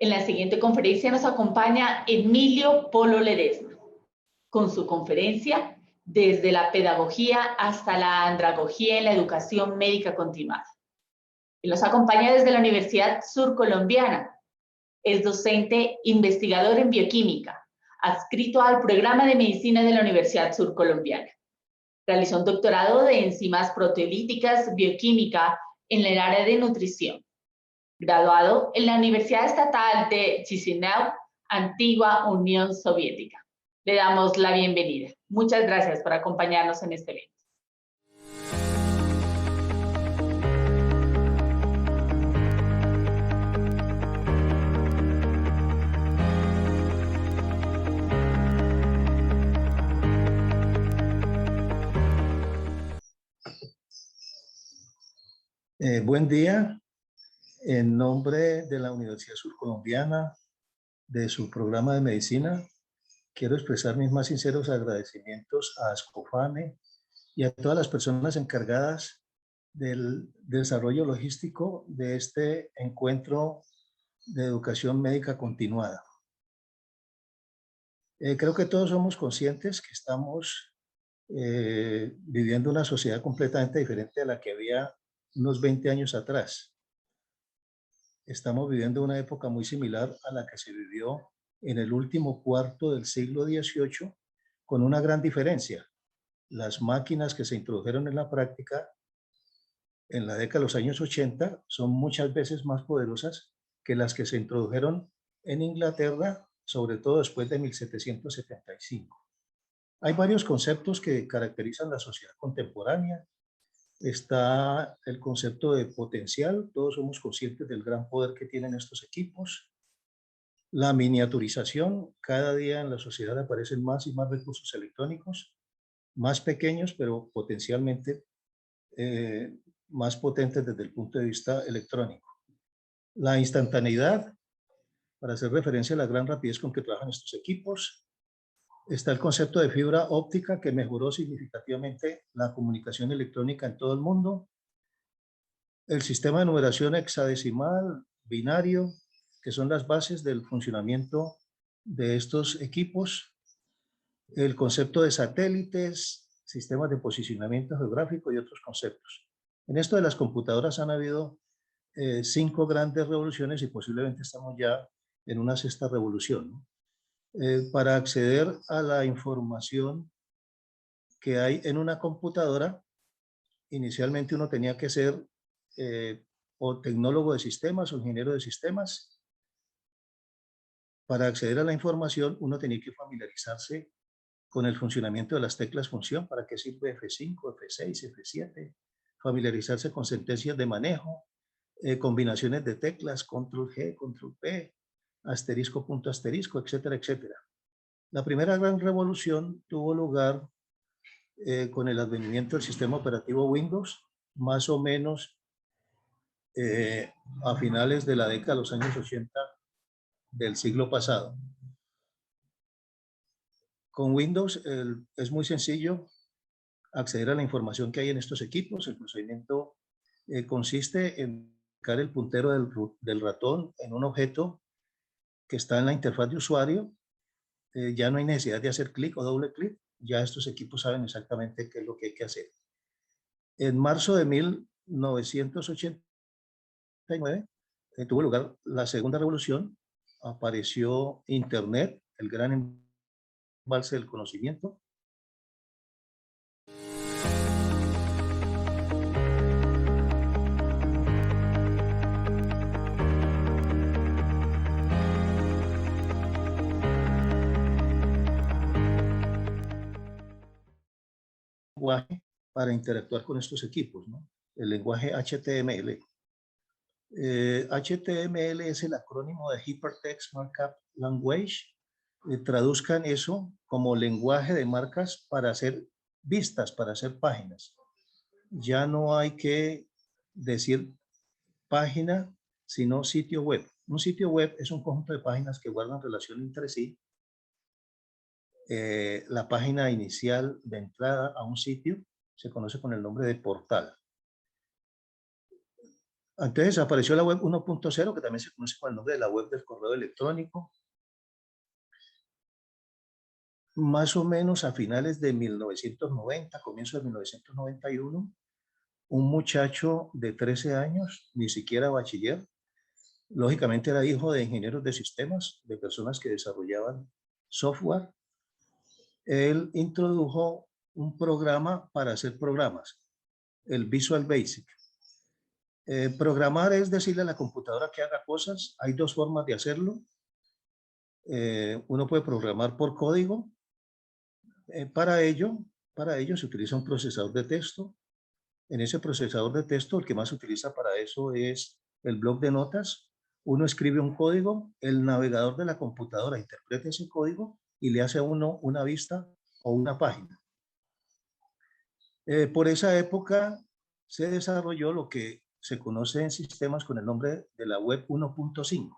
En la siguiente conferencia nos acompaña Emilio Polo Ledesma, con su conferencia Desde la pedagogía hasta la andragogía en la educación médica continuada. Él nos acompaña desde la Universidad Surcolombiana. Es docente investigador en bioquímica, adscrito al programa de medicina de la Universidad Surcolombiana. Realizó un doctorado de enzimas proteolíticas bioquímica en el área de nutrición. Graduado en la Universidad Estatal de Chisinau, antigua Unión Soviética. Le damos la bienvenida. Muchas gracias por acompañarnos en este evento. Buen día. En nombre de la Universidad Surcolombiana, de su programa de medicina, quiero expresar mis más sinceros agradecimientos a Ascofame y a todas las personas encargadas del desarrollo logístico de este encuentro de educación médica continuada. Creo que todos somos conscientes que estamos viviendo una sociedad completamente diferente a la que había unos 20 años atrás. Estamos viviendo una época muy similar a la que se vivió en el último cuarto del siglo XVIII, con una gran diferencia. Las máquinas que se introdujeron en la práctica en la década de los años 80 son muchas veces más poderosas que las que se introdujeron en Inglaterra, sobre todo después de 1775. Hay varios conceptos que caracterizan la sociedad contemporánea. Está el concepto de potencial, todos somos conscientes del gran poder que tienen estos equipos. La miniaturización, cada día en la sociedad aparecen más y más recursos electrónicos, más pequeños pero potencialmente más potentes desde el punto de vista electrónico. La instantaneidad, para hacer referencia a la gran rapidez con que trabajan estos equipos. Está el concepto de fibra óptica, que mejoró significativamente la comunicación electrónica en todo el mundo. El sistema de numeración hexadecimal, binario, que son las bases del funcionamiento de estos equipos. El concepto de satélites, sistemas de posicionamiento geográfico y otros conceptos. En esto de las computadoras han habido 5 grandes revoluciones y posiblemente estamos ya en una sexta revolución, ¿no? Para acceder a la información que hay en una computadora, inicialmente uno tenía que ser o tecnólogo de sistemas o ingeniero de sistemas. Para acceder a la información uno tenía que familiarizarse con el funcionamiento de las teclas función, para qué sirve F5, F6, F7, familiarizarse con sentencias de manejo, combinaciones de teclas, control G, control P, asterisco, punto asterisco, etcétera, etcétera. La primera gran revolución tuvo lugar con el advenimiento del sistema operativo Windows, más o menos a finales de la década de los años 80 del siglo pasado. Con Windows es muy sencillo acceder a la información que hay en estos equipos. El procedimiento consiste en colocar el puntero del ratón en un objeto que está en la interfaz de usuario. Ya no hay necesidad de hacer clic o doble clic, ya estos equipos saben exactamente qué es lo que hay que hacer. En marzo de 1989 tuvo lugar la segunda revolución, apareció Internet, el gran embalse del conocimiento. Lenguaje para interactuar con estos equipos, ¿no? El lenguaje HTML. HTML es el acrónimo de Hypertext Markup Language. Traduzcan eso como lenguaje de marcas para hacer vistas, para hacer páginas. Ya no hay que decir página, sino sitio web. Un sitio web es un conjunto de páginas que guardan relación entre sí. La página inicial de entrada a un sitio se conoce con el nombre de portal. Entonces apareció la web 1.0, que también se conoce con el nombre de la web del correo electrónico. Más o menos a finales de 1990, comienzo de 1991, un muchacho de 13 años, ni siquiera bachiller, lógicamente era hijo de ingenieros de sistemas, de personas que desarrollaban software. Él introdujo un programa para hacer programas, el Visual Basic. Programar es decirle a la computadora que haga cosas. Hay dos formas de hacerlo. Uno puede programar por código. Para ello se utiliza un procesador de texto. En ese procesador de texto, el que más se utiliza para eso es el bloc de notas. Uno escribe un código, el navegador de la computadora interpreta ese código y le hace a uno una vista o una página. Por esa época se desarrolló lo que se conoce en sistemas con el nombre de la web 1.5.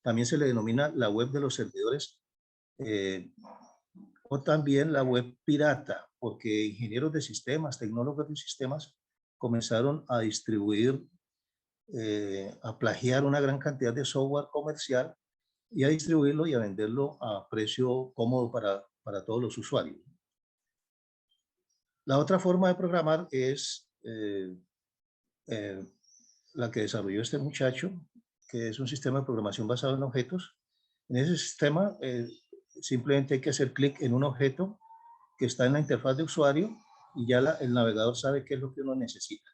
También se le denomina la web de los servidores o también la web pirata, porque ingenieros de sistemas, tecnólogos de sistemas, comenzaron a distribuir, a plagiar una gran cantidad de software comercial y a distribuirlo y a venderlo a precio cómodo para todos los usuarios. La otra forma de programar es la que desarrolló este muchacho, que es un sistema de programación basado en objetos. En ese sistema simplemente hay que hacer clic en un objeto que está en la interfaz de usuario y ya el navegador sabe qué es lo que uno necesita.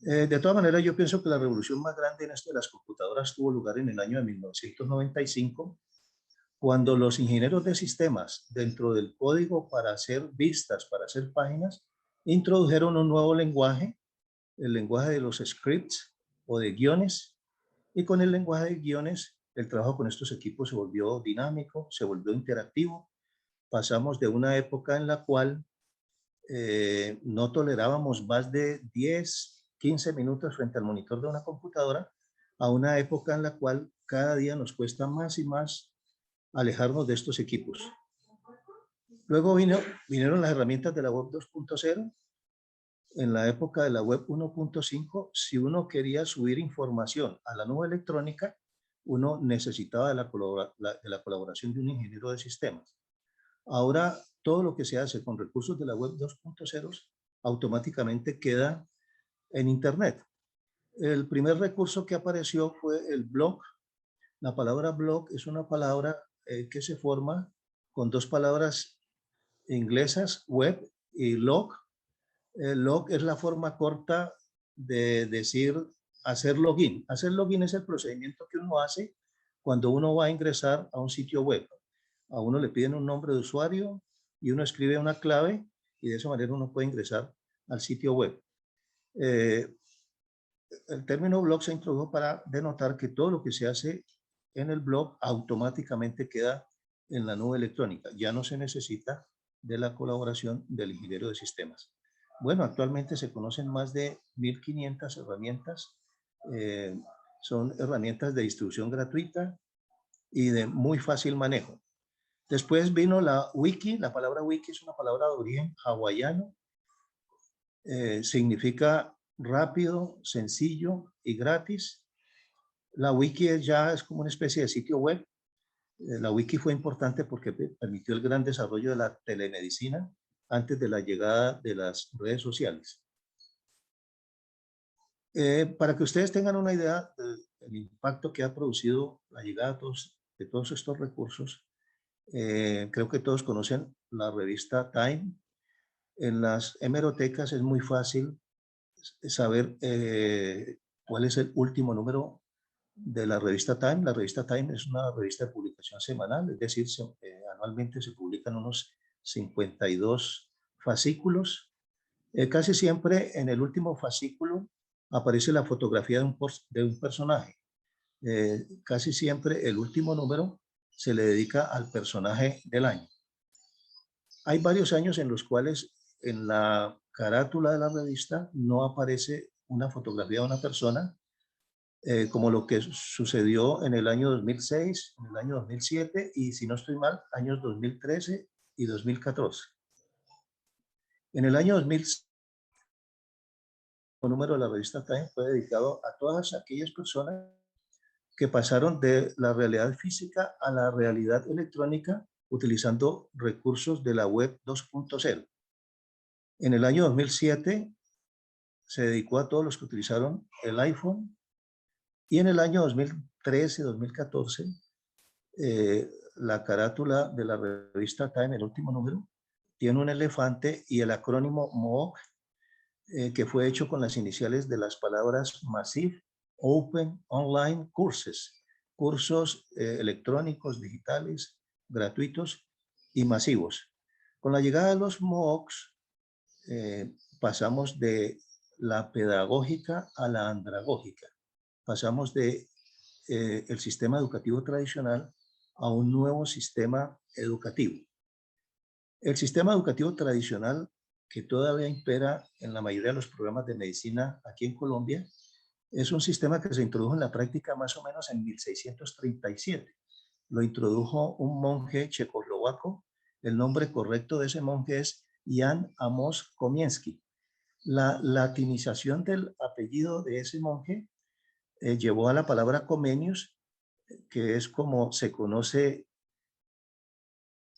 De todas maneras, yo pienso que la revolución más grande en esto de las computadoras tuvo lugar en el año de 1995, cuando los ingenieros de sistemas, dentro del código para hacer vistas, para hacer páginas, introdujeron un nuevo lenguaje, el lenguaje de los scripts o de guiones, y con el lenguaje de guiones el trabajo con estos equipos se volvió dinámico, se volvió interactivo. Pasamos de una época en la cual no tolerábamos más de 10, 15 minutos frente al monitor de una computadora, a una época en la cual cada día nos cuesta más y más alejarnos de estos equipos. Luego vinieron las herramientas de la web 2.0. En la época de la web 1.5, si uno quería subir información a la nube electrónica, uno necesitaba de la colaboración de un ingeniero de sistemas. Ahora, todo lo que se hace con recursos de la web 2.0 automáticamente queda en Internet. El primer recurso que apareció fue el blog. La palabra blog es una palabra que se forma con dos palabras inglesas, web y log. Log es la forma corta de decir hacer login. Hacer login es el procedimiento que uno hace cuando uno va a ingresar a un sitio web. A uno le piden un nombre de usuario y uno escribe una clave y de esa manera uno puede ingresar al sitio web. El término blog se introdujo para denotar que todo lo que se hace en el blog automáticamente queda en la nube electrónica. Ya no se necesita de la colaboración del ingeniero de sistemas. Bueno, actualmente se conocen más de 1.500 herramientas. Son herramientas de distribución gratuita y de muy fácil manejo. Después vino la wiki. La palabra wiki es una palabra de origen hawaiano. Significa rápido, sencillo y gratis. La wiki ya es como una especie de sitio web. La wiki fue importante porque permitió el gran desarrollo de la telemedicina antes de la llegada de las redes sociales. Para que ustedes tengan una idea del impacto que ha producido la llegada de todos estos recursos, creo que todos conocen la revista Time. En las hemerotecas es muy fácil saber cuál es el último número de la revista Time. La revista Time es una revista de publicación semanal, es decir, anualmente se publican unos 52 fascículos. Casi siempre en el último fascículo aparece la fotografía de un personaje. Casi siempre el último número se le dedica al personaje del año. Hay varios años en los cuales en la carátula de la revista no aparece una fotografía de una persona, como lo que sucedió en el año 2006, en el año 2007 y, si no estoy mal, años 2013 y 2014. En el año 2006, número de la revista Time fue dedicado a todas aquellas personas que pasaron de la realidad física a la realidad electrónica utilizando recursos de la web 2.0. En el año 2007 se dedicó a todos los que utilizaron el iPhone, y en el año 2013-2014 la carátula de la revista Time, el último número, tiene un elefante y el acrónimo MOOC, que fue hecho con las iniciales de las palabras Massive Open Online Courses, cursos electrónicos, digitales, gratuitos y masivos. Con la llegada de los MOOCs, pasamos de la pedagógica a la andragógica. Pasamos de el sistema educativo tradicional a un nuevo sistema educativo. El sistema educativo tradicional, que todavía impera en la mayoría de los programas de medicina aquí en Colombia, es un sistema que se introdujo en la práctica más o menos en 1637. Lo introdujo un monje checoslovaco. El nombre correcto de ese monje es Jan Amos Komienski. La latinización del apellido de ese monje llevó a la palabra Comenius, que es como se conoce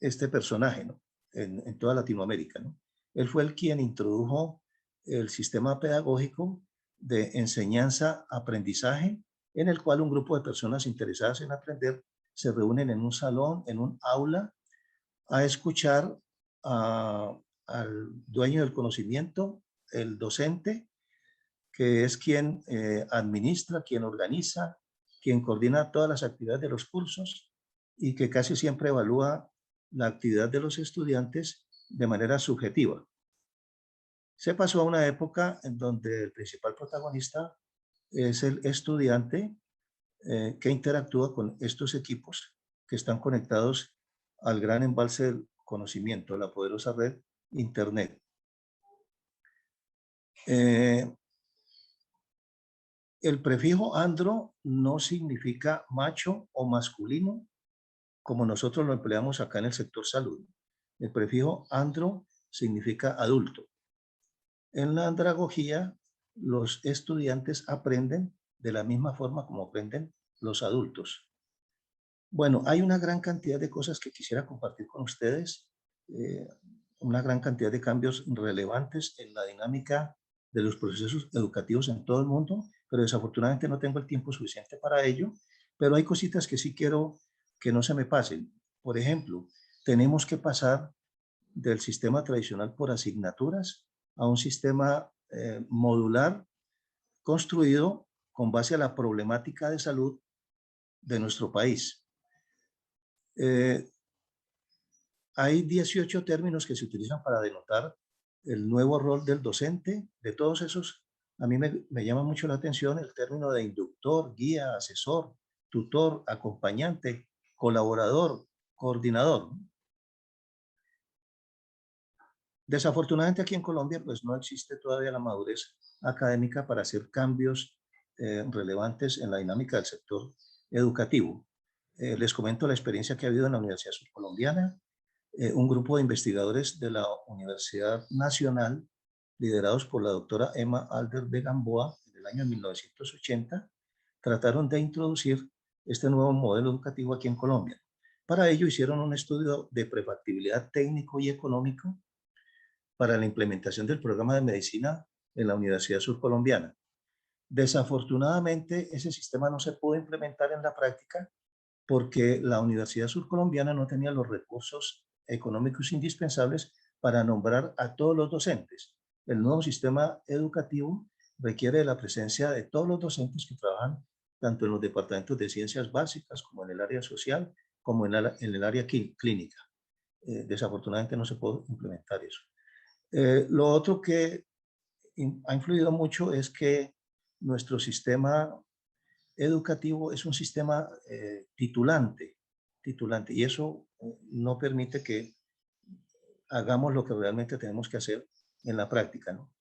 este personaje, ¿no? En toda Latinoamérica, ¿no? Él fue el quien introdujo el sistema pedagógico de enseñanza-aprendizaje, en el cual un grupo de personas interesadas en aprender se reúnen en un salón, en un aula, a escuchar al dueño del conocimiento, el docente, que es quien administra, quien organiza, quien coordina todas las actividades de los cursos y que casi siempre evalúa la actividad de los estudiantes de manera subjetiva. Se pasó a una época en donde el principal protagonista es el estudiante que interactúa con estos equipos que están conectados al gran embalse del conocimiento, la poderosa red Internet. El prefijo andro no significa macho o masculino, como nosotros lo empleamos acá en el sector salud. El prefijo andro significa adulto. En la andragogía, los estudiantes aprenden de la misma forma como aprenden los adultos. Bueno, hay una gran cantidad de cosas que quisiera compartir con ustedes, una gran cantidad de cambios relevantes en la dinámica de los procesos educativos en todo el mundo, pero desafortunadamente no tengo el tiempo suficiente para ello, pero hay cositas que sí quiero que no se me pasen. Por ejemplo, tenemos que pasar del sistema tradicional por asignaturas a un sistema modular construido con base a la problemática de salud de nuestro país. Hay 18 términos que se utilizan para denotar el nuevo rol del docente. De todos esos, a mí me llama mucho la atención el término de inductor, guía, asesor, tutor, acompañante, colaborador, coordinador. Desafortunadamente aquí en Colombia pues no existe todavía la madurez académica para hacer cambios relevantes en la dinámica del sector educativo. Les comento la experiencia que ha habido en la Universidad Surcolombiana. Un grupo de investigadores de la Universidad Nacional, liderados por la doctora Emma Alder de Gamboa, en el año 1980, trataron de introducir este nuevo modelo educativo aquí en Colombia. Para ello hicieron un estudio de prefactibilidad técnico y económico para la implementación del programa de medicina en la Universidad Surcolombiana. Desafortunadamente, ese sistema no se pudo implementar en la práctica porque la Universidad Surcolombiana no tenía los recursos económicos indispensables para nombrar a todos los docentes. El nuevo sistema educativo requiere de la presencia de todos los docentes que trabajan tanto en los departamentos de ciencias básicas como en el área social, como en el área clínica. Desafortunadamente no se puede implementar eso. Lo otro que ha influido mucho es que nuestro sistema educativo es un sistema titulante, y eso no permite que hagamos lo que realmente tenemos que hacer en la práctica, ¿no?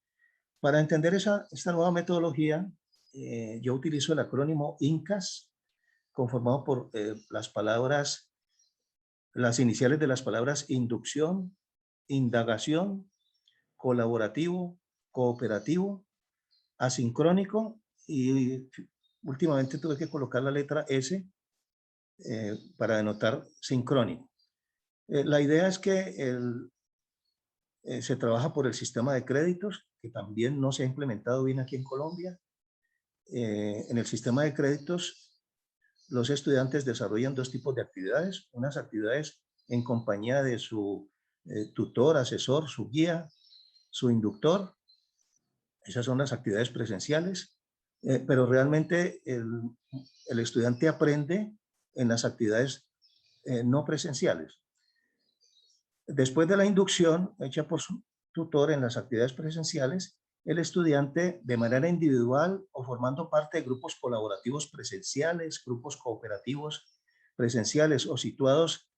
Para entender esta nueva metodología, yo utilizo el acrónimo INCAS, conformado por las iniciales de las palabras inducción, indagación, colaborativo, cooperativo, asincrónico y últimamente tuve que colocar la letra S para denotar sincrónico. La idea es que se trabaja por el sistema de créditos, que también no se ha implementado bien aquí en Colombia. En el sistema de créditos, los estudiantes desarrollan dos tipos de actividades. Unas actividades en compañía de su tutor, asesor, su guía, su inductor. Esas son las actividades presenciales, pero realmente el estudiante aprende en las actividades no presenciales. Después de la inducción hecha por su tutor en las actividades presenciales, el estudiante de manera individual o formando parte de grupos colaborativos presenciales, grupos cooperativos presenciales o situados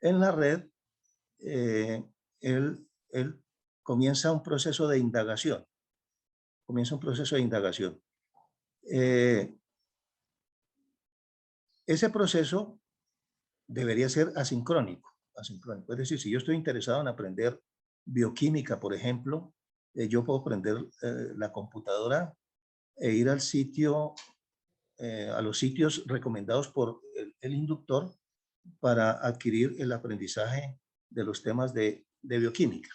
en la red, él comienza un proceso de indagación. Ese proceso debería ser asincrónico. Es decir, si yo estoy interesado en aprender bioquímica, por ejemplo, yo puedo prender la computadora e ir al sitio, a los sitios recomendados por el inductor para adquirir el aprendizaje de los temas de bioquímica.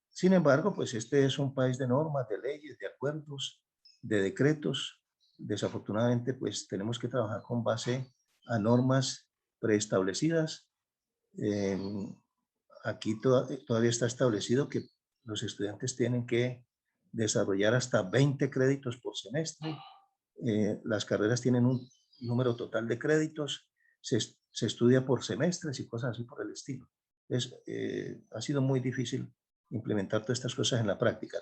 Sin embargo, pues este es un país de normas, de leyes, de acuerdos, de decretos. Desafortunadamente, pues tenemos que trabajar con base a normas preestablecidas. Aquí todavía está establecido que los estudiantes tienen que desarrollar hasta 20 créditos por semestre. Las carreras tienen un número total de créditos. Se estudia por semestres y cosas así por el estilo. Ha sido muy difícil implementar todas estas cosas en la práctica,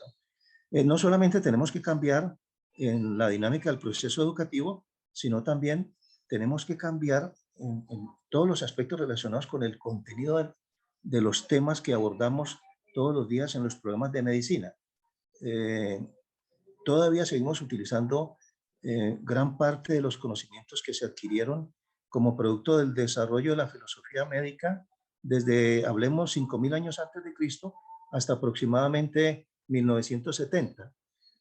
¿no? No solamente tenemos que cambiar en la dinámica del proceso educativo, sino también tenemos que cambiar en todos los aspectos relacionados con el contenido de los temas que abordamos todos los días en los programas de medicina. Todavía seguimos utilizando gran parte de los conocimientos que se adquirieron como producto del desarrollo de la filosofía médica desde, hablemos, 5000 años antes de Cristo hasta aproximadamente 1970.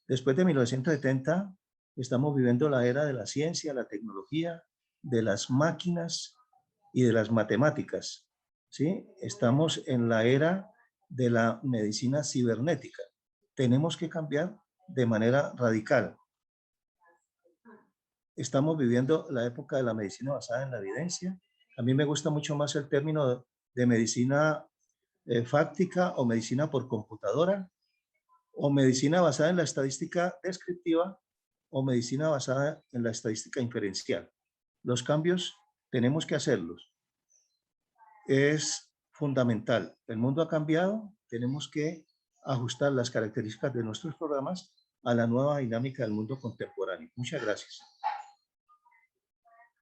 Después de 1970 estamos viviendo la era de la ciencia, la tecnología, de las máquinas y de las matemáticas, ¿sí? Estamos en la era de la medicina cibernética. Tenemos que cambiar de manera radical. Estamos viviendo la época de la medicina basada en la evidencia. A mí me gusta mucho más el término de medicina fáctica o medicina por computadora, o medicina basada en la estadística descriptiva, o medicina basada en la estadística inferencial. Los cambios tenemos que hacerlos. Es fundamental. El mundo ha cambiado, tenemos que ajustar las características de nuestros programas a la nueva dinámica del mundo contemporáneo. Muchas gracias.